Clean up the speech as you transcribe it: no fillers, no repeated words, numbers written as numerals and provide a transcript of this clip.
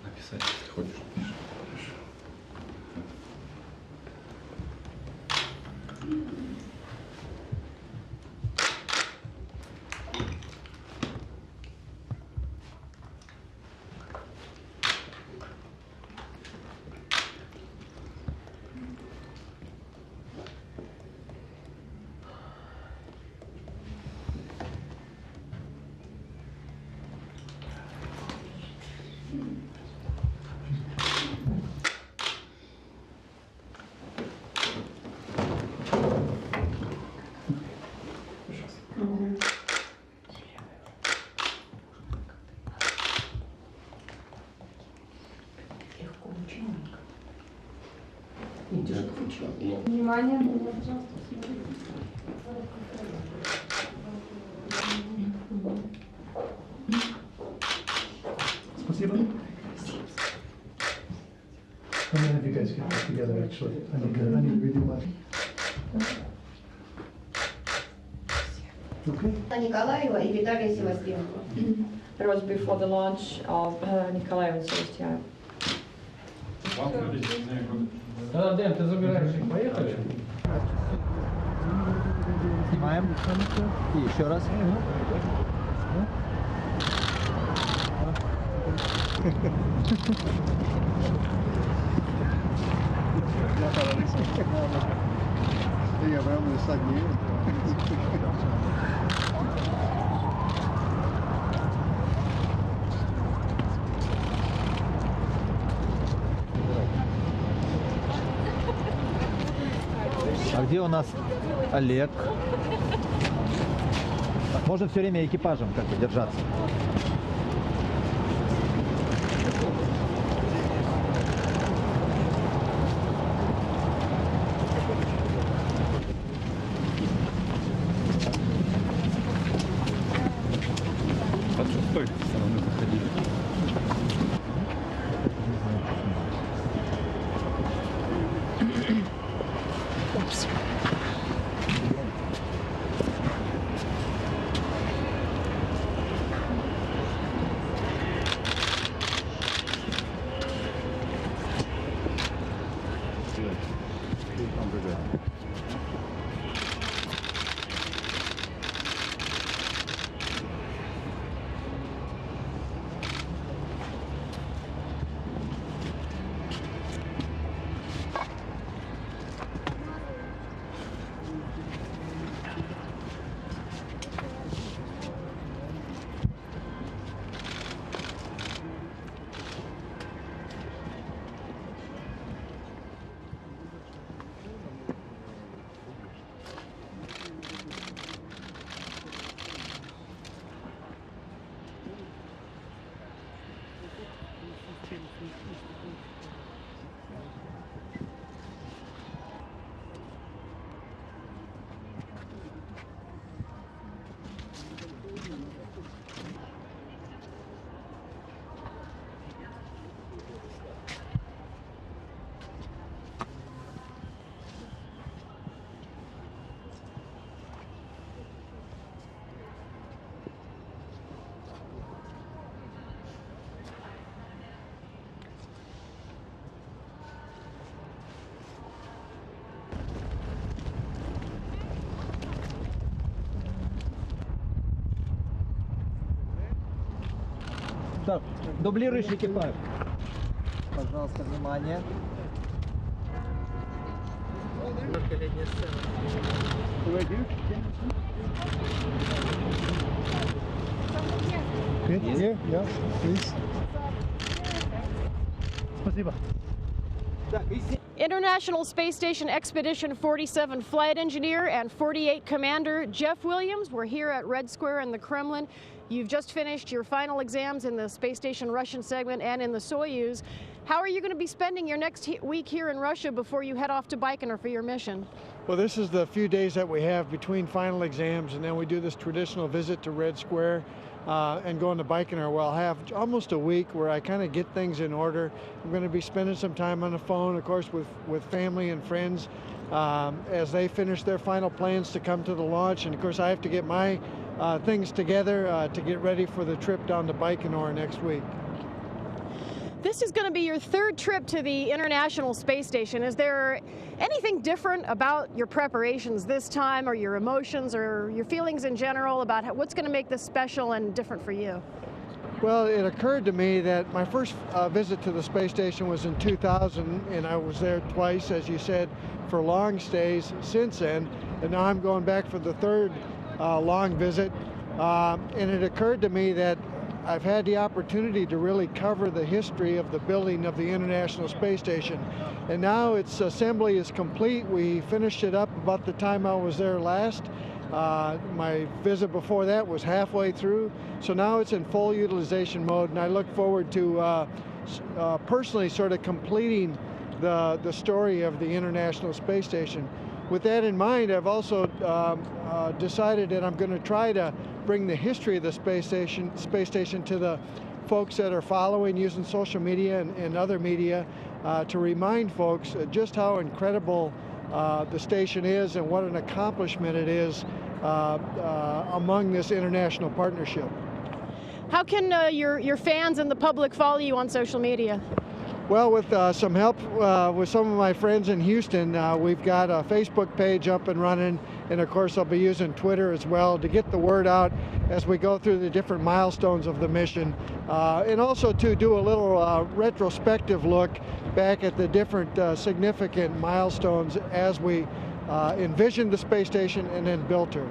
Написать, если хочешь. Внимание, пожалуйста, смотрите. Спасибо. How many of you guys get that together actually? I need really much. Okay. Николаева и Виталия Севастьянова. That was before the launch of Николаев and Celestia. Дэн, ты забираешь их, поехали? Снимаем. И еще раз. Я прям с одним. А где у нас Олег? Можно все время экипажем как бы держаться. Под шестой стороны заходили. Так, дублируешь экипаж. Пожалуйста, внимание. Спасибо. International Space Station Expedition 47 flight engineer and 48 commander Jeff Williams. We're here at Red Square in the Kremlin. You've just finished your final exams in the space station Russian segment and in the Soyuz. How are you going to be spending your next week here in Russia before you head off to Baikonur for your mission? Well, this is the few days that we have between final exams, and then we do this traditional visit to Red Square. and going to Baikonur, where I'll have almost a week where I kind of get things in order. I'm going to be spending some time on the phone, of course, with family and friends as they finish their final plans to come to the launch. And of course, I have to get my things together to get ready for the trip down to Baikonur next week. This is going to be your third trip to the International Space Station. Is there anything different about your preparations this time, or your emotions, or your feelings in general about what's going to make this special and different for you? Well, it occurred to me that my first visit to the space station was in 2000, and I was there twice, as you said, for long stays since then. And now I'm going back for the third long visit. And it occurred to me that I've had the opportunity to really cover the history of the building of the International Space Station. And now its assembly is complete. We finished it up about the time I was there last. My visit before that was halfway through. So now it's in full utilization mode, and I look forward to personally sort of completing the story of the International Space Station. With that in mind, I've also decided that I'm going to try to bring the history of the space station to the folks that are following using social media and other media to remind folks just how incredible the station is and what an accomplishment it is among this international partnership. How can your fans and the public follow you on social media? Well, with some help with some of my friends in Houston, we've got a Facebook page up and running, and of course I'll be using Twitter as well to get the word out as we go through the different milestones of the mission, and also to do a little retrospective look back at the different significant milestones as we envisioned the space station and then built her.